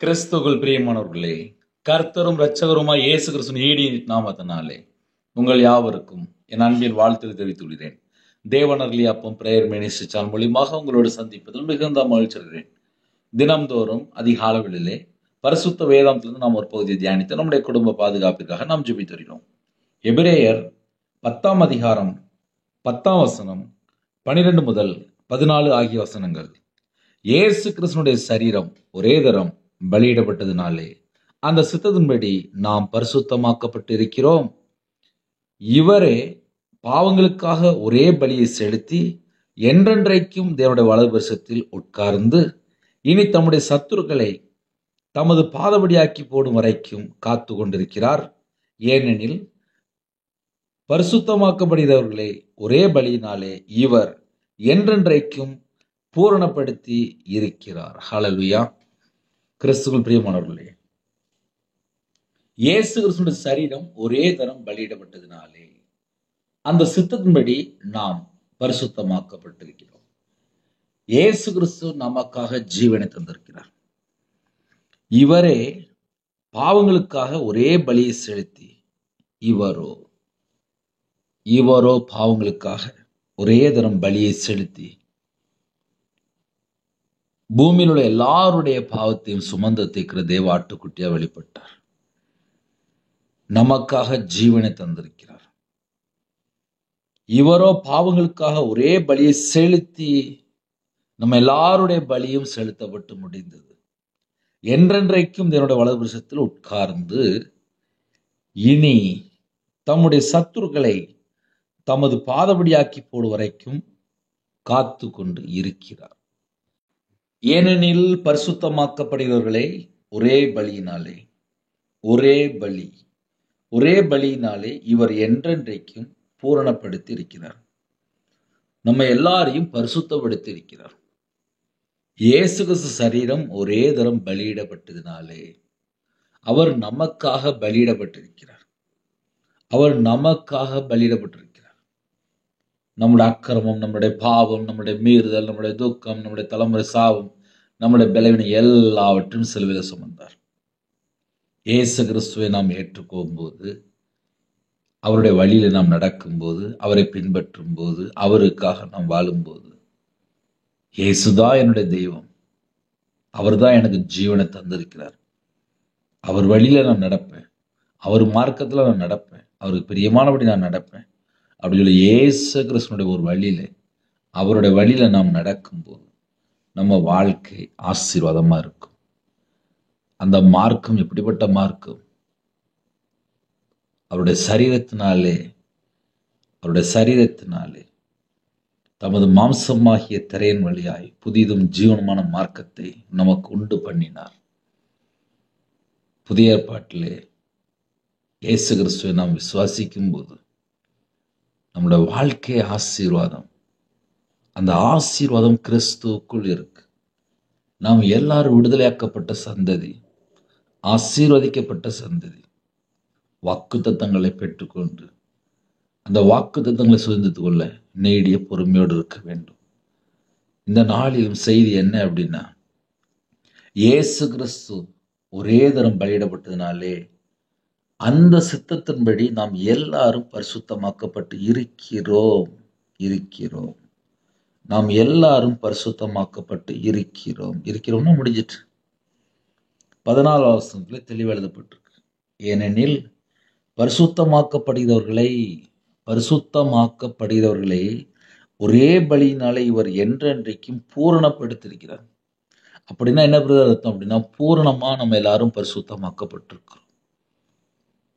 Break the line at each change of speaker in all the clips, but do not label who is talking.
கிறிஸ்துவுக்குள் பிரியமானவர்களே, கர்த்தரும் இரட்சகருமாய் இயேசு கிறிஸ்துவின் ஈடின் நாமத்தினாலே உங்கள் யாவருக்கும் என் அன்பின் வாழ்த்துக்களை தெரிவித்துள்ளேன். தேவனர்லி அப்பம் பிரேயர் மினிஸ்ட்ரி சேனல் மூலியமாக உங்களோடு சந்திப்பதில் மிகுந்த மகிழ்ச்சி அடைகிறேன். தினம்தோறும் அதிகாலங்களிலே பரிசுத்த வேதாந்தத்திலிருந்து நாம் ஒரு பகுதியை தியானித்து நம்முடைய குடும்ப பாதுகாப்பிற்காக நாம் ஜெபித்து வருகிறோம். எபிரேயர் 10ஆம் அதிகாரம் 10ஆம் வசனம் 12 முதல் 14 ஆகிய வசனங்கள். இயேசு கிறிஸ்துனுடைய சரீரம் ஒரே தரம் பலியிடப்பட்டதினாலே அந்த சித்தத்தின்படி நாம் பரிசுத்தமாக்கப்பட்டு இருக்கிறோம். இவரே பாவங்களுக்காக ஒரே பலியை செலுத்தி என்றென்றைக்கும் தேவனுடைய வலது பரிசத்தில் உட்கார்ந்து இனி தம்முடைய சத்துருக்களை தமது பாதபடியாக்கி போடும் வரைக்கும் காத்து கொண்டிருக்கிறார். ஏனெனில் பரிசுத்தமாக்கப்படுகிறவர்களை ஒரே பலியினாலே இவர் என்றென்றைக்கும் பூரணப்படுத்தி இருக்கிறார். ஹல்லேலூயா. கிறிஸ்துவுக்குள் பிரியமானவர்களே, இயேசு கிறிஸ்துவின் சரீரம் ஒரே தரம் பலியிடப்பட்டதினாலே அந்த சித்தத்தின்படி நாம் பரிசுத்தமாக்கப்பட்டிருக்கிறோம். இயேசு கிறிஸ்து நமக்காக ஜீவனை தந்திருக்கிறார். இவரே பாவங்களுக்காக ஒரே பலியை செலுத்தி இவரோ பாவங்களுக்காக ஒரே தரம் பலியை செலுத்தி பூமியில் உள்ள எல்லாருடைய பாவத்தையும் சுமந்து தீர்க்கிற தேவ ஆட்டுக்குட்டியா வெளிப்பட்டார். நமக்காக ஜீவனை தந்திருக்கிறார். இவரோ பாவங்களுக்காக ஒரே பலியை செலுத்தி நம்ம எல்லாருடைய பலியும் செலுத்தப்பட்டு முடிந்தது. என்றென்றைக்கும் தேவனுடைய வலது பரிசத்தில் உட்கார்ந்து இனி தம்முடைய சத்துருக்களை தமது பாதபடியாக்கி போடும் வரைக்கும் காத்து கொண்டு இருக்கிறார். ஏனெனில் பரிசுத்தமாக்கப்படுகிறவர்களை ஒரே பலியினாலே இவர் என்றென்றைக்கும் பூரணப்படுத்தி இருக்கிறார். நம்ம எல்லாரையும் பரிசுத்தப்படுத்தி இருக்கிறார். இயேசு கிறிஸ்து சரீரம் ஒரே தரம் பலியிடப்பட்டதினாலே அவர் நமக்காக பலியிடப்பட்டிருக்கிறார். நம்முடைய அக்கிரமம், நம்முடைய பாவம், நம்முடைய மீறுதல், நம்முடைய துக்கம், நம்முடைய தலைமுறை சாபம், நம்முடைய பலவீனம் எல்லாவற்றையும் சிலுவையில் சுமந்தார். இயேசு கிறிஸ்துவை நாம் ஏற்றுக்கொள்ளும் போது, அவருடைய வழியில நாம் நடக்கும்போது, அவரை பின்பற்றும் போது, அவருக்காக நாம் வாழும்போது, இயேசுதான் என்னுடைய தெய்வம், அவர் தான் எனக்கு ஜீவனை தந்திருக்கிறார், அவர் வழியில நான் நடப்பேன், அவர் மார்க்கத்துல நான் நடப்பேன், அவருக்கு பிரியமானபடி நான் நடப்பேன் அப்படி சொல்லி இயேசு கிறிஸ்துனுடைய ஒரு வழியில, அவருடைய வழியில நாம் நடக்கும்போது நம்ம வாழ்க்கை ஆசீர்வாதமா இருக்கும். அந்த மார்க்கம் எப்படிப்பட்ட மார்க்கம்? அவருடைய சரீரத்தினாலே தமது மாம்சமாகிய திரையின் வழியாய் புதிதும் ஜீவனமான மார்க்கத்தை நமக்கு உண்டு பண்ணினார். புதிய ஏற்பாட்டிலே இயேசு கிறிஸ்துவை நாம் விசுவாசிக்கும் போது நம்முடைய வாழ்க்கை ஆசீர்வாதம். அந்த ஆசீர்வாதம் கிறிஸ்துவுக்குள் இருக்கு. நாம் எல்லாரும் விடுதலையாக்கப்பட்ட சந்ததி, ஆசீர்வதிக்கப்பட்ட சந்ததி, வாக்குத்தத்தங்களை பெற்றுக்கொண்டு அந்த வாக்குத்தத்தங்களை சுதந்திரத்துக் கொள்ள நீடிய பொறுமையோடு இருக்க வேண்டும். இந்த நாளிலும் செய்தி என்ன அப்படின்னா, இயேசு கிறிஸ்து ஒரே தரம் பலியிடப்பட்டதினாலே அந்த சித்தத்தின்படி நாம் எல்லாரும் பரிசுத்தமாக்கப்பட்டு இருக்கிறோம். நாம் எல்லாரும் பரிசுத்தமாக்கப்பட்டு இருக்கிறோம்னா முடிஞ்சிட்டு. 14 வசனத்துல தெளிவாக எழுதப்பட்டிருக்கு. ஏனெனில் பரிசுத்தமாக்கப்படுகிறவர்களை ஒரே பலியினாலே இவர் என்றென்றைக்கும் பூரணப்படுத்தியிருக்கிறார். அப்படின்னா என்ன அர்த்தம் அப்படின்னா, பூரணமா நம்ம எல்லாரும் பரிசுத்தமாக்கப்பட்டிருக்கிறோம்.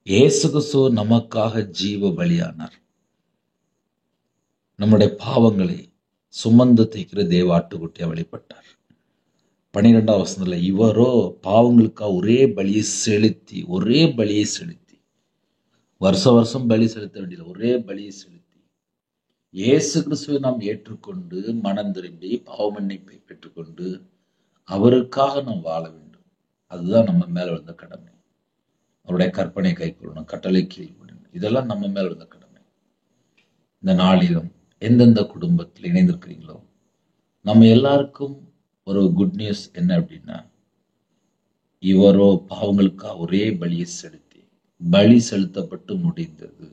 இயேசு கிறிஸ்து நமக்காக ஜீவ பலியானார். நம்முடைய பாவங்களை சுமந்து தீர்க்கிற தேவ ஆட்டுக்குட்டியா வெளிப்பட்டார். 12ஆம் வசனத்துல இவரோ பாவங்களுக்காக ஒரே பலியை செலுத்தி வருஷம் பலி செலுத்த வேண்டியது, ஒரே பலியை செலுத்தி இயேசு கிறிஸ்துவை நாம் ஏற்றுக்கொண்டு மனம் திரும்பி பாவ மன்னிப்பை பெற்றுக்கொண்டு அவருக்காக நாம் வாழ வேண்டும். அதுதான் நம்ம மேல விழுந்த கடமை. அவருடைய கற்பனை கைக்கொள்ளணும், கட்டளை கீழ்ப்படியணும், இதெல்லாம் நம்ம மேல விழுந்த கடமை. இந்த நாளிலும் எந்தெந்த குடும்பத்தில் இணைந்திருக்கிறீங்களோ நம்ம எல்லாருக்கும் ஒரு குட் நியூஸ் என்ன அப்படின்னா, இவரோ பாவங்களுக்காக ஒரே பலியை செலுத்தி பலி செலுத்தப்பட்டு முடிந்தது.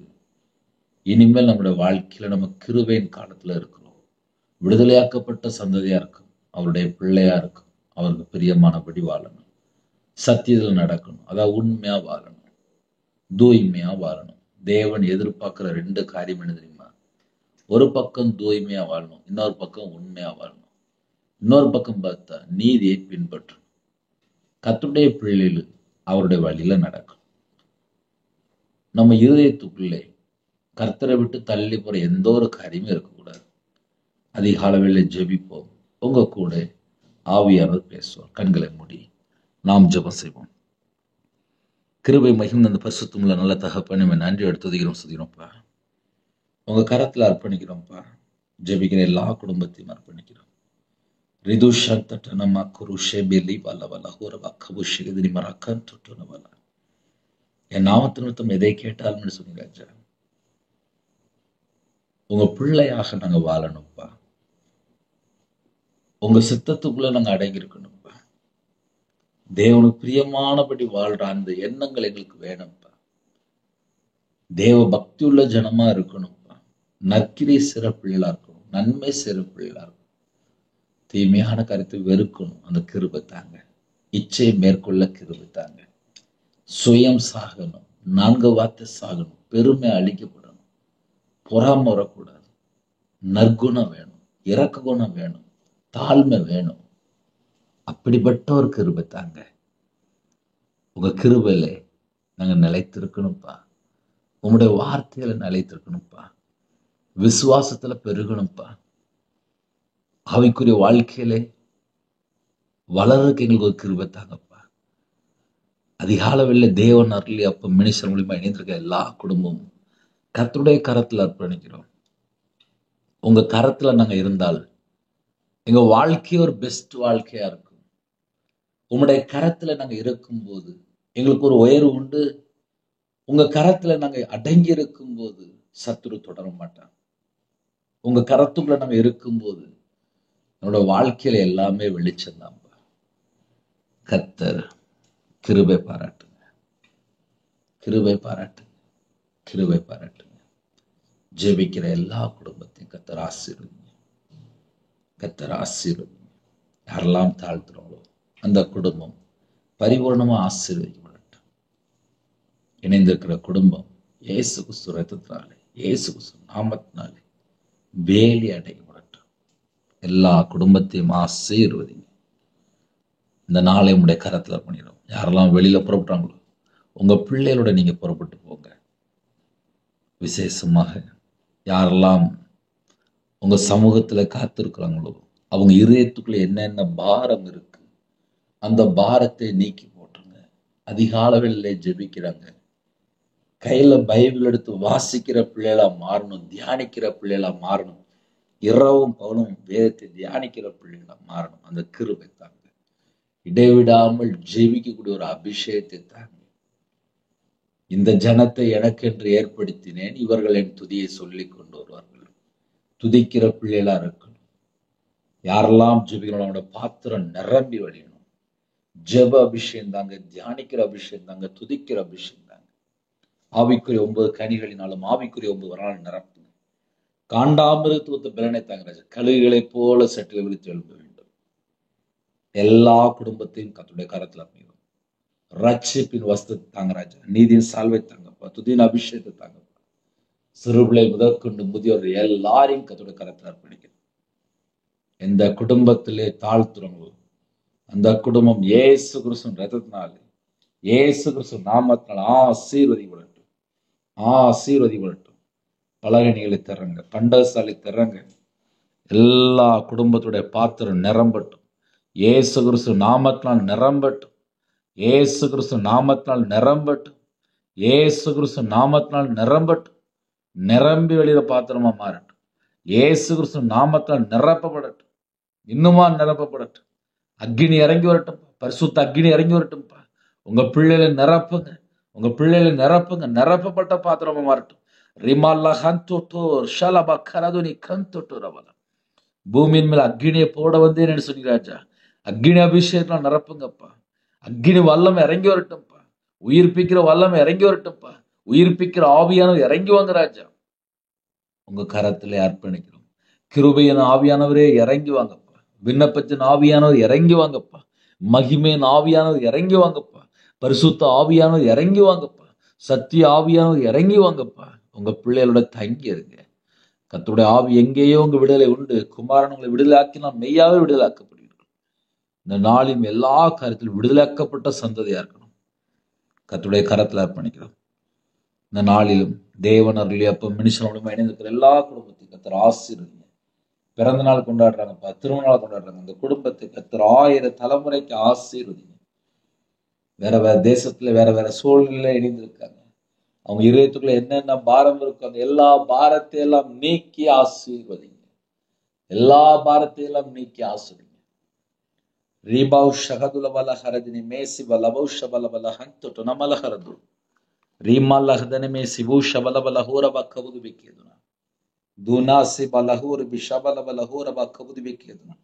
இனிமேல் நம்முடைய வாழ்க்கையில நம்ம கிருபையின் காலத்துல இருக்கிறோம். விடுதலையாக்கப்பட்ட சந்ததியா இருக்கும், அவருடைய பிள்ளையா இருக்கும். அவருக்கு பிரியமானபடி வாழணும், சத்தியத்தில் நடக்கணும், அதாவது உண்மையா வாழணும், தூய்மையா வாழணும். தேவன் எதிர்பார்க்கிற 2 காரியம் என்ன தெரியுமா? ஒரு பக்கம் தூய்மையா வாழணும், இன்னொரு பக்கம் உண்மையா வாழணும். இன்னொரு பக்கம் பார்த்தா நீதியை பின்பற்றணும். கர்த்தருடைய பிள்ளைகள் அவருடைய வழியில நடக்கும். நம்ம இருதயத்துக்குள்ளே கர்த்தரை விட்டு தள்ளி போற எந்த ஒரு காரியமும் இருக்கக்கூடாது. அதிகாலவேளை ஜெபிப்போம். உங்க கூட ஆவியானவர் பேசுவார். கண்களை மூடி நாம் ஜெபம் செய்வோம். கிருபை மகிழ்ந்த அந்த பரிசுத்தமுள்ள நல்ல தகப்பனை நன்றி எடுத்துகிறோம், சுதிக்கிறோம்ப்பா. உங்க கரத்துல அர்ப்பணிக்கிறோம்ப்பா. ஜெபிக்கிற எல்லா குடும்பத்தையும் அர்ப்பணிக்கிறோம். ரிது சந்தட்டனமா குருஷே பெலி வல்லவல ஹோரவா கபுஷிகதினி மரக்கன் தொட்டுனவல. என் நாமத்து நிமித்தம் எதை கேட்டாலும் சொன்னீங்க ராஜா. உங்க பிள்ளையாக நாங்க வாழணும்ப்பா. உங்க சித்தத்துக்குள்ள நாங்க அடங்கி இருக்கணும்ப்பா. தேவனுக்கு பிரியமானபடி வாழ்ற அந்த எண்ணங்கள் எங்களுக்கு வேணும்ப்பா. தேவ பக்தி உள்ள ஜனமா இருக்கணும்ப்பா. நற்கிரி சிற பிள்ளைகளா இருக்கணும், நன்மை சிற பிள்ளைகளா இருக்கணும். தீமையான கருத்தை வெறுக்கணும், அந்த கிருபை தாங்க. இச்சையை மேற்கொள்ள கிருபை தாங்க. சுயம் சாகணும், 4 வார்த்தை சாகணும், பெருமை அழிக்கப்படணும், பொறாம வரக்கூடாது, நற்குணம் வேணும், இரக்க குணம் வேணும், தாழ்மை வேணும். அப்படிப்பட்ட ஒரு கிருபை தாங்க. உங்க கிருபையில நாங்க நிலைத்திருக்கணும்ப்பா. உங்களுடைய வார்த்தையில நிலைத்திருக்கணும்ப்பா. விசுவாசத்துல பெருகணும்ப்பா. ஆவிக்குரிய வாழ்க்கையில வளர்றதுக்கு எங்களுக்கு ஒரு கிருபை தாங்கப்பா. அதிகாலவில் தேவன் அருளி அப்ப மினிஸ்டர் மூலியமா இணைந்திருக்க எல்லா குடும்பமும் கர்த்தருடைய கரத்துல அர்ப்பணிக்கிறோம். உங்க கரத்துல நாங்க இருந்தால் எங்க வாழ்க்கை ஒரு பெஸ்ட் வாழ்க்கையா இருக்கும். உங்களுடைய கரத்துல நாங்க இருக்கும்போது எங்களுக்கு ஒரு உயர்வு உண்டு. உங்க கரத்துல நாங்க அடங்கி இருக்கும் போது சத்துரு தொடர மாட்டான். உங்க கரத்துக்குள்ள நாங்க இருக்கும்போது என்னோட வாழ்க்கையில எல்லாமே வெளிச்சம் தான்ப்பா. கர்த்தர் கிருபை பாராட்டுங்க, கிருபை பாராட்டுங்க, கிருபை பாராட்டுங்க. ஜெபிக்கிற எல்லா குடும்பத்தையும் கர்த்தர் ஆசீர்வதிங்க, கர்த்தர் ஆசீர்வதிங்க. யாரெல்லாம் தாழ்த்துறோங்களோ அந்த குடும்பம் பரிபூர்ணமா ஆசீர்வதிக்கப்படட்டும். இணைந்திருக்கிற குடும்பம் இயேசு கிறிஸ்து ரத்தத்தினாலே, இயேசு கிறிஸ்து நாமத்தினாலே வேலி அடைக்கப்படட்டும். எல்லா குடும்பத்தையும் ஆசீர்வதிங்க. இந்த நாளை உங்களுடைய கரத்துல பண்ணிடும். யாரெல்லாம் வெளியில புறப்பட்டாங்களோ உங்க பிள்ளைகளோட நீங்க புறப்பட்டு போங்க. விசேஷமாக யாரெல்லாம் உங்க சமூகத்துல காத்திருக்கிறாங்களோ அவங்க இதயத்துக்குள்ள என்னென்ன பாரம் இருக்கு அந்த பாரத்தை நீக்கி போட்டுருங்க. அதிகாலவில் ஜெபிக்கிறாங்க, கையில பைபிள் எடுத்து வாசிக்கிற பிள்ளைகளா மாறணும், தியானிக்கிற பிள்ளைகளா மாறணும், இரவும் பகலும் வேதத்தை தியானிக்கிற பிள்ளைகளா மாறணும். அந்த கிருபை தாங்க. இடைவிடாமல் ஜெபிக்கக்கூடிய ஒரு அபிஷேகத்தை தாங்க. இந்த ஜனத்தை எனக்கென்று ஏற்படுத்தினேன், இவர்கள் என் துதியை சொல்லி கொண்டு வருவார்கள். துதிக்கிற பிள்ளைகளா இருக்கணும். யாரெல்லாம் ஜெபிக்கணும் அவனோட பாத்திரம் நிரம்பி வழியணும். ஜெப அபிஷேகம் தாங்க, தியானிக்கிற அபிஷேகம் தாங்க, துதிக்கிற அபிஷேகம் தாங்க. ஆவிக்குரிய 9 கனிகளினாலும் ஆவிக்குரிய 9 வரலாறு நிரப்புங்க. காண்டாமிருத்துவத்தை பலனை தாங்க ராஜா. கழுகுகளை போல சட்டில் விழித்து எழுப்ப வேண்டும். எல்லா குடும்பத்தையும் கர்த்தருடைய கரத்துல அமையும். ரட்சிப்பின் வஸ்திரத்தை தாங்க ராஜா. நீதியின் சால்வை தாங்கப்பா. துதியின் அபிஷேகத்தை தாங்கப்பா. சிறுபிள்ளை முதற்கொண்டு முதியோர் எல்லாரையும் கர்த்தருடைய கரத்துல அர்ப்பணிக்கிறோம். எந்த குடும்பத்திலே தாழ்த்துறவங்களோ அந்த குடும்பம் இயேசு கிறிஸ்துவின் ரத்தத்தினாலே, இயேசு கிறிஸ்து நாமத்தினால் ஆசீர்வதிக்கப்படட்டும், ஆசீர்வதிக்கப்படட்டும். பலகணிகளை தர்றங்க, பண்டசாலை தர்றங்க. எல்லா குடும்பத்துடைய பாத்திரம் நிரம்பட்டும். இயேசு கிறிஸ்து நாமத்தினால் நிரம்பட்டும், இயேசு கிறிஸ்து நாமத்தினால் நிரம்பட்டும், இயேசு கிறிஸ்து நாமத்தினால் நிரம்பட்டும். நிரம்பி வெளியில பாத்திரமா மாறட்டும். இயேசு கிறிஸ்து நாமத்தினால் நிரப்பப்படட்டும், இன்னுமா நிரப்பப்படட்டும். அக்கினி இறங்கி வரட்டும், பரிசுத்த அக்கினி இறங்கி வரட்டும்பா. உங்க பிள்ளைகளை நிரப்புங்க, உங்க பிள்ளைகளை நிரப்புங்க. நிரப்பப்பட்ட பாத்திரமா மாறட்டும். ரிமால்லா கந்தோட்டோர் ஷலபா கரதுனி கந்தோட்டோரவல. பூமியின் மேல் அக்கினியை போட வந்தேன்னு சொன்னீங்க ராஜா. அக்கினி அபிஷேகத்தால் நிரப்புங்கப்பா. அக்கினி வல்லம் இறங்கி வரட்டும்ப்பா. உயிர்ப்பிக்கிற வல்லம் இறங்கி வரட்டும்ப்பா. உயிர்ப்பிக்கிற ஆவியானவர் இறங்கி வாங்க ராஜா. உங்க கரத்திலே அர்ப்பணிக்கிறோம். கிருபையின் ஆவியானவரே இறங்கி வாங்கப்பா. விண்ணப்பத்தின் ஆவியானவர் இறங்கி வாங்கப்பா. மகிமையின் ஆவியானவர் இறங்கி வாங்கப்பா. பரிசுத்த ஆவியானவர் இறங்கி வாங்கப்பா. சத்திய ஆவியானவர் இறங்கி வாங்கப்பா. உங்க பிள்ளைகளோட தங்கி இருங்க. கர்த்தருடைய ஆவி எங்கேயோ உங்க விடுதலை உண்டு. குமாரன் உங்களை விடுதலை ஆக்கினால் மெய்யாவே விடுதலை ஆக்கப்படுவீர்கள். இந்த நாளின் எல்லா காரியத்திலும் விடுதலையாக்கப்பட்ட சந்ததியா இருக்கணும். கர்த்தருடைய கரத்தில் அர்ப்பணிக்கிறோம். இந்த நாளிலும் தேவன் அருளி அப்ப மனுஷனோட இணைந்திருக்கிற எல்லா குடும்பத்தையும் கர்த்தர் ஆசீர்வதிங்க. பிறந்த நாள் கொண்டாடுறாங்கப்பா, திருமண நாள் கொண்டாடுறாங்க. இந்த குடும்பத்தை கர்த்தர் 1000 தலைமுறைக்கு ஆசீர்வதிங்க. வேற வேற தேசத்துல வேற வேற சூழ்நிலையில இணைந்திருக்காங்க. அவங்க இதயத்துக்குள்ள என்னென்ன பாரம் இருக்கும் அந்த எல்லா பாரத்தை எல்லாம் நீக்கி ஆசீர்வதிங்க. எல்லா பாரத்தை எல்லாம் நீக்கி ஆசீர்வதிங்க. ரீபாவ் ஷகதுல வல ஹரதினி மேசி வலவௌ ஷபல வல ஹந்து துனமல ஹரது ரீமல் லஹதனி மேசி வு ஷபல வல ஹூர வக்கவுது பிக்கேதுனா துனாசி பலஹூர் பிஷபல வல ஹூர வக்கவுது பிக்கேதுனா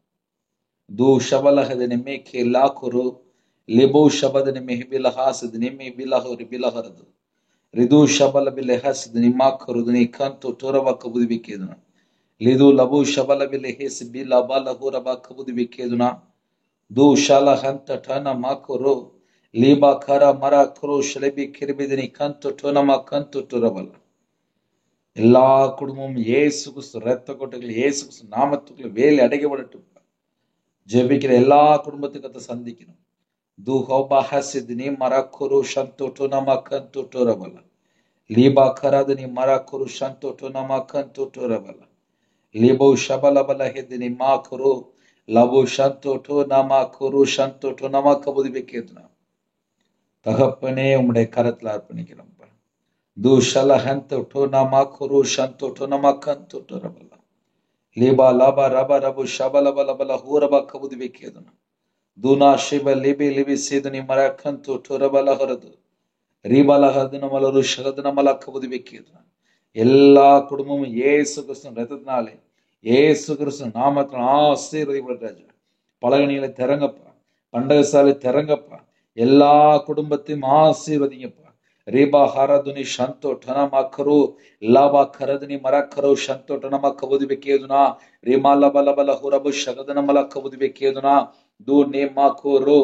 து ஷபல ஹதனி மேகே லாகுரு லிபோ ஷபதனி மெஹிபில ஹாசதனி மே பிலஹூர் பிலஹரது ரிது ஷபல பில ஹஸ்தனி மாக்கருதனி கந்து துரவ கவுது பிக்கேதுனா லிது லபு ஷபல பில ஹேஸ் பில பல ஹூர வக்கவுது பிக்கேதுனா து ஷால ஹந்த டன மாக்கரு லீபா கர மர குரு ஷலபி கிருபிதனி கந்து டோனமா கந்து துரவல. எல்லா குடும்பமும் இயேசு கிறிஸ்து ரத்த கொட்டைகள் இயேசு கிறிஸ்து நாமத்துக்குள்ள வேலை அடைக்கப்படட்டும். ஜெபிக்கிற எல்லா குடும்பத்துக்கு சந்திக்கணும். து ஹோபா ஹசித்னி மர குரு ஷந்து டோனமா கந்து துரவல லீபா கரதனி மர குரு ஷந்து டோனமா கந்து துரவல லிபோ ஷபல பல ஹெதினி மா குரு லபு ஷந்து டோனமா குரு ஷந்து டோனமா கபுதி பிக்கேதுனா. தகப்பனே உம்முடைய கரத்தில் அர்ப்பணிக்கிறோம். து ஷலஹந்து டோனமா குரு ஷந்து டோனமா கந்து துரவல லீபா லபா ரப ரபு ஷபல பல பல ஹூரபா கபுதி பிக்கேதுனா துனா ஷிப லிபி லிபி சீதனி மர கந்து துரவல ஹரது ரீபாலஹதன மலரு ஷகதன மல கபுதி பிக்கேதுனா. எல்லா குடும்பமும் இயேசு கிறிஸ்து ரத்தத்தினாலே இயேசு கிறிஸ்து நாமத்தினால் ஆசீர்வதிக்கப்பட்ட பலகணிகளை திறங்கப்பா. பண்டகசாலை திறங்கப்பா. எல்லா குடும்பத்தையும் ஆசீர்வதிங்கப்பா. ரீபா ஹரதுனி ஷந்தோ டனமா கரு லாபா கரதுனி மரக்கரு ஷந்தோ டனமா கபுதி பிக்கேதுனா ரீமா லப லபல ஹுரபு ஷகதன மல கபுதி பிக்கேதுனா து நேமா கோரு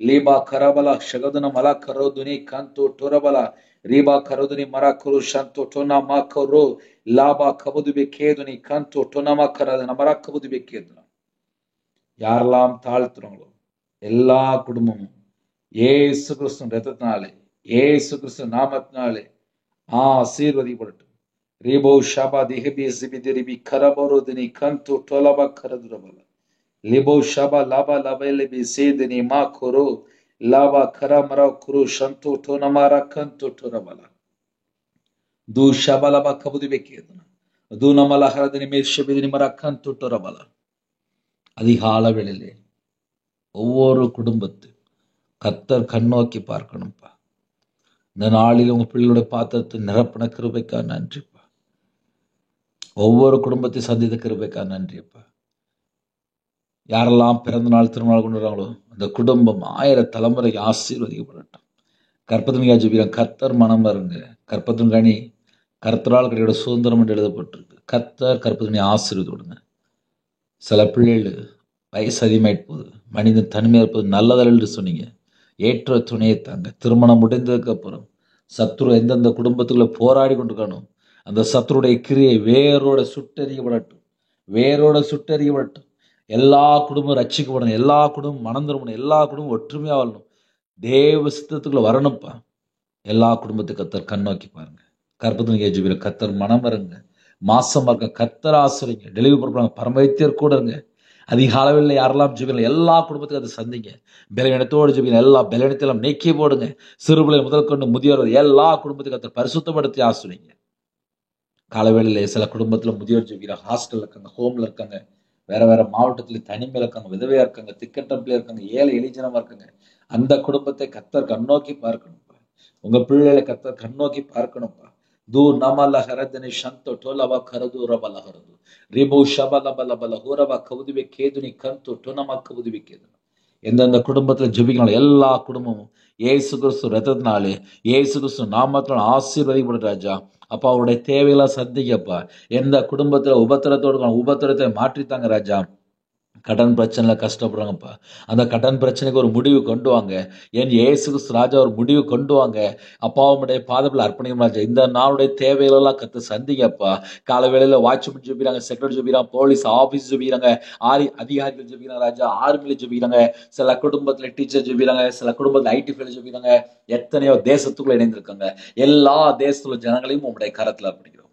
லீபா கரபல ஷகதன மல கரோதுனி கந்து துரபல ரீபா கரோதுனி மரக்கரு ஷந்தோ டனமா கரு லாபா கபுதி பிக்கேதுனி கந்து டனமா கரதன மர கபுதி பிக்கேதுனா. யாரெல்லாம் தாழ்த்துறாங்களோ எல்லா குடும்பமும் இயேசு கிறிஸ்து ரத்தத்தினாலே இயேசு கிறிஸ்து நாமத்தினாலே ஆசீர்வதிக்கப்படட்டும். ரீபோ ஷபா திஹபி சிபிதிரிபி கரபரோதினி கந்து டொலப கரதுரபல லிபோ ஷபா லபா லபலிபி சேதினி மா குரு லபா கரமர குரு ஷந்து டோனமர கந்து டொரபல து ஷப லப கபுதி பிக்கேதுனா து நமல ஹரதினி மேஷபிதினி மர கந்து டொரபல. அதிகால வேளையிலே ஒவ்வொரு குடும்பத்து கர்த்தர் கண்ணோக்கி பார்க்கணும்ப்பா. இந்த நாளில் உங்க பிள்ளைகளுடைய பாத்திரத்தை நிரப்பின கிருபைக்கா நன்றிப்பா. ஒவ்வொரு குடும்பத்தை சந்தித்த கிருபைக்கா நன்றிப்பா. யாரெல்லாம் பிறந்த நாள் திருநாள் கொண்டு வராங்களோ அந்த குடும்பம் 1000 தலைமுறைக்கு ஆசீர்வதிக்கப்படட்டும். கற்பத்தின் ஜெபிக்கிறேன். கர்த்தர் மனம் வருங்க. கற்பத்தின் கனி கர்த்தரால் கிடையோட சுதந்திரம் என்று எழுதப்பட்டிருக்கு. கர்த்தர் கற்பத்தினை ஆசீர்வதி விடுங்க. சில பிள்ளைகள் வயசு அதிகமாயிட்டு போகுது. மனிதன் தனிமையாக இருப்பது நல்லதல்ல என்று சொன்னீங்க. ஏற்ற துணையை தாங்க. திருமணம் முடிந்ததுக்கு அப்புறம் சத்ரு எந்தெந்த குடும்பத்துக்குள்ள போராடி கொண்டிருக்கானோ அந்த சத்ருடைய கிரியை வேரோட சுட்டறியப்படட்டும். வேரோட சுட்டறியப்படட்டும். எல்லா குடும்பம் ரட்சிக்கப்படணும். எல்லா குடும்பம் மனம் திரும்பணும். எல்லா குடும்பம் ஒற்றுமையா வாழணும். தேவ சித்தத்துக்குள்ள வரணும்ப்பா. எல்லா குடும்பத்துக்கு கர்த்தர் கண்ணோக்கி பாருங்க. கற்பத்தின் ஏஜுபிற கர்த்தர் மனம் வருங்க. மாசமா இருக்க கர்த்தர் ஆசிரிங்க. டெலிவரி பண்ணுறாங்க. பரமவைத்தியர் கூட இருங்க. அதிகாலவில் யாரெல்லாம் ஜெபிக்கணும் எல்லா குடும்பத்துக்கும் அதை சந்திங்க. பலவீனத்தோடு ஜெபிக்கணும். எல்லா பலவீனத்தையும் நீக்கி போடுங்க. சிறுபிள்ளை முதல் கொண்டு முதியோர் எல்லா குடும்பத்துக்கும் அதை பரிசுத்தப்படுத்தி ஆசிரிங்க. காலவேளையில் சில குடும்பத்தில் முதியோர் ஜெபிக்கிறாங்க. ஹாஸ்டலில் இருக்காங்க, ஹோமில் இருக்காங்க, வேற வேற மாவட்டத்தில் தனிமையில் இருக்காங்க, விதவையா இருக்காங்க, திக்கட்டப்பில் இருக்காங்க, ஏழை எளிஜனமா இருக்காங்க. அந்த குடும்பத்தை கர்த்தர் கண்ணோக்கி பார்க்கணும்ப்பா. உங்க பிள்ளைகளை கர்த்தர் கண்ணோக்கி பார்க்கணும்ப்பா. து நமல ஹரதனி ஷந்தோ டோலவ கரது ரபல ஹரது ரிபு ஷபல பல பல ஹூரவ கவுதிவே கேதுனி கந்து டொனம கவுதிவே கேதுன எந்தெந்த குடும்பத்தில் ஜெபிக்கணும் எல்லா குடும்பமும் இயேசு கிறிஸ்து ரத்தத்தினாலே இயேசு கிறிஸ்து நாமத்தினால ஆசீர்வதிக்கப்படும் ராஜா. அப்பா அவருடைய தேவையெல்லாம் சந்திக்கப்பா. எந்த குடும்பத்தில் உபத்திரத்தோடு உபத்திரத்தை மாற்றித்தாங்க ராஜா. கடன் பிரச்சனையில கஷ்டப்படுறாங்கப்பா. அந்த கடன் பிரச்சனைக்கு ஒரு முடிவு கொண்டு வாங்க. என் இயேசு கிறிஸ்து ராஜா ஒரு முடிவு கொண்டு வாங்க. அப்பாவுடைய பாதத்தில் அர்ப்பணிக்கும் ராஜா. இந்த நாளுடைய தேவைகளெல்லாம் கத்து சந்திங்கப்பா. கால வேளையில வாட்ச்மேன் ஜெபிக்கிறாங்க, செக்ரட்டரி ஜெபிக்கிறாங்க, போலீஸ் ஆபீஸ் ஜெபிக்கிறாங்க, அதிகாரிகள் ஜெபிக்கிறாங்க ராஜா, ஆர்மியில ஜெபிக்கிறாங்க, சில குடும்பத்துல டீச்சர் ஜெபிக்கிறாங்க, சில குடும்பத்துல ஐடி ஃபீல்டு ஜெபிக்கிறாங்க, எத்தனையோ தேசத்துக்குள்ள இணைந்திருக்காங்க. எல்லா தேசத்துல ஜனங்களையும் உங்களுடைய கரத்துல அர்ப்பணிக்கிறோம்.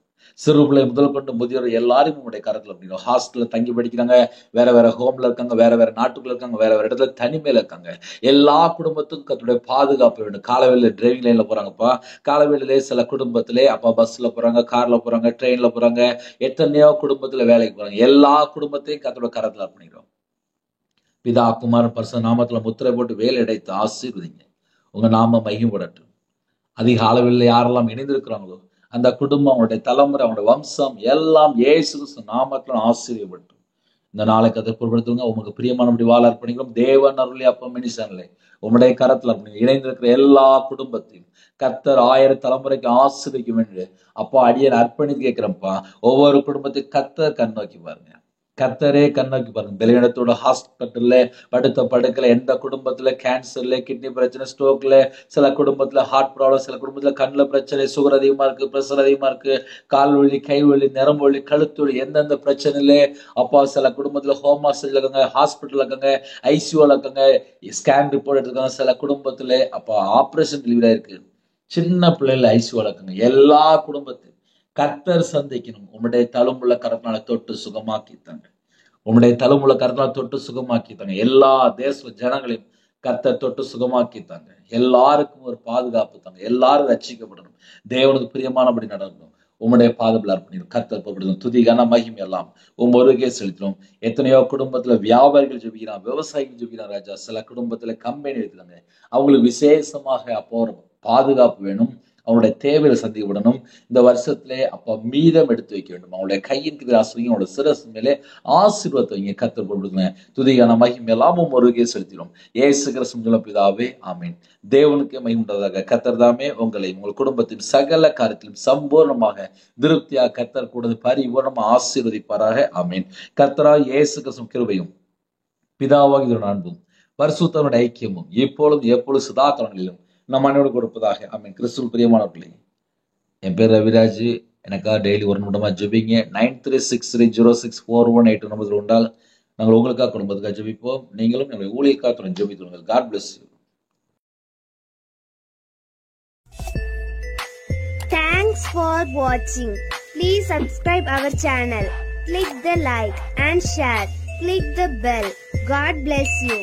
சிறு பிள்ளை முதல் கொண்டு முதியோர் எல்லாரையும் உங்களுடைய கரத்துல அப்படிங்கிறோம். ஹாஸ்டல்ல தங்கி படிக்கிறாங்க, வேற வேற ஹோம்ல இருக்காங்க, வேற வேற நாட்டுக்குள்ள இருக்காங்க, வேற வேற இடத்துல தனிமையில இருக்காங்க. எல்லா குடும்பத்துக்கும் கர்த்தருடைய பாதுகாப்பு வேண்டும். காலவேளையில டிரைவிங் லைன்ல போறாங்கப்பா. காலவேளையிலே சில குடும்பத்திலே அப்பா பஸ்ல போறாங்க, கார்ல போறாங்க, ட்ரெயின்ல போறாங்க, எத்தனையோ குடும்பத்துல வேலைக்கு போறாங்க. எல்லா குடும்பத்தையும் கர்த்தருடைய கரத்துல அப்படிங்கிறோம். பிதா குமாரன் பரிசுத்த நாமத்துல முத்திரை போட்டு வேலை அடைத்து ஆசீர்வதிங்க. உங்க நாம மகிமைப்படட்டும். அதிக அளவில் யாரெல்லாம் இணைந்திருக்கிறாங்களோ அந்த குடும்பம், அவங்களுடைய தலைமுறை, அவங்களுடைய வம்சம் எல்லாம் இயேசு கிறிஸ்து நாமத்தில் ஆசீர்வதிக்கப்படும். இந்த நாளை கதை பொருட்படுத்துங்க. உங்களுக்கு பிரியமானபடி வாழ அர்ப்பணிக்கிறோம். தேவன் அருளி அப்பம் மினிசன்லே உங்களுடைய கரத்தில் அர்ப்பணிங்க. இணைந்திருக்கிற எல்லா குடும்பத்தையும் கர்த்தர் 1000 தலைமுறைக்கு ஆசீர்வதிக்கும் என்று அப்பா அடியேன் அர்ப்பணித்து கேட்கிறப்பா. ஒவ்வொரு குடும்பத்தையும் கர்த்தர் கண் நோக்கி பாருங்க. கர்த்தரே கண்ணோக்கி பாருங்க. பலவீனத்தோட ஹாஸ்பிட்டல்ல படுத்த படுக்கல, எந்த குடும்பத்துல கேன்சர்ல, கிட்னி பிரச்சனை, ஸ்ட்ரோக்ல, சில குடும்பத்துல ஹார்ட் ப்ராப்ளம், சில குடும்பத்துல கண்ணில் பிரச்சனை, சுகர் அதிகமா இருக்கு, பிரஷர் அதிகமா இருக்கு, கால் வலி, கை வலி, நரம்பு வலி, கழுத்து வலி, எந்தெந்த பிரச்சனையில அப்பா சில குடும்பத்துல ஹோம் ஹாஸ்டல் இருக்காங்க, ஹாஸ்பிட்டல் இருக்காங்க, ஐசியூல இருக்காங்க, ஸ்கேன் ரிப்போர்ட் எடுத்துருக்காங்க. சில குடும்பத்துல அப்பா ஆபரேஷன் டெலிவரி இருக்கு, சின்ன பிள்ளைல ஐசியூல இருக்காங்க. எல்லா குடும்பத்தையும் கர்த்தர் சந்திக்கணும். உம்முடைய தழும்புள்ள கரத்தினால தொட்டு சுகமாக்கித்தாங்க. உம்முடைய தழும்புள்ள கரத்தினால தொட்டு சுகமாக்கித்தாங்க. எல்லா தேச ஜனங்களையும் கர்த்தர் தொட்டு சுகமாக்கித்தாங்க. எல்லாருக்கும் ஒரு பாதுகாப்பு தாங்க. எல்லாரும் ரட்சிக்கப்படணும். தேவனுக்கு பிரியமானபடி நடக்கணும். உம்முடைய பாதத்தில் அர்ப்பணிக்கணும். கர்த்தர் பொறுப்படுத்தணும். துதி கன மகிமை எல்லாம் ஒருவருக்கே செலுத்தணும். எத்தனையோ குடும்பத்துல வியாபாரிகள் ஜெபிக்கிறான், விவசாயிகள் ஜெபிக்கிறான் ராஜா. சில குடும்பத்துல கம்பெனி எடுக்கிறாங்க. அவங்களுக்கு விசேஷமாக அப்போ பாதுகாப்பு வேணும். அவனுடைய தேவையை சந்திக்கப்படணும். இந்த வருஷத்திலே அப்ப மீதம் எடுத்து வைக்க வேண்டும். அவனுடைய கையின் கீழ் ஆசிரியம், அவனுடைய சிரசு மேலே ஆசீர்வாதத்தை வைங்க. கர்த்தர் கொடுங்க. துதியான மகிமை எல்லாமும் ஒருவருக்கே செலுத்திடும். இயேசு கிறிஸ்து பிதாவே ஆமீன். தேவனுக்கே மகிமையாக. கர்த்தர் தாமே உங்களை உங்கள் குடும்பத்தின் சகல காரியத்திலும் சம்பூர்ணமாக திருப்தியாக கர்த்தர் கூடது பரிபூர்ணமாக ஆசீர்வதிப்பாராக. ஆமீன். கர்த்தராய் இயேசு கிறிஸ்து கிருபையும் பிதாவாகிய அன்பும் பரிசுத்தனுடைய ஐக்கியமும் இப்பொழுதும் எப்பொழுது சதா காலங்களிலும் நம்ம அனைவரோடு கொடுப்பதாக. ஆமீன். கிறிஸ்துவுக்குள் பிரியமானவர்களே, என் பேர் ரவிராஜ். எனக்காக டெய்லி ஒரு நிமிடமா ஜெபிங்க. 9363064182 நம்பர் உண்டால் நாங்கள் உங்களுக்காக குடும்பத்துக்காக ஜெபிப்போம். நீங்களும் எங்களை ஊழியக்காக ஜெபித்துள்ளுங்கள். God bless you.
Thanks for watching. Please subscribe our channel. Click the like and share. Click the bell. God bless you.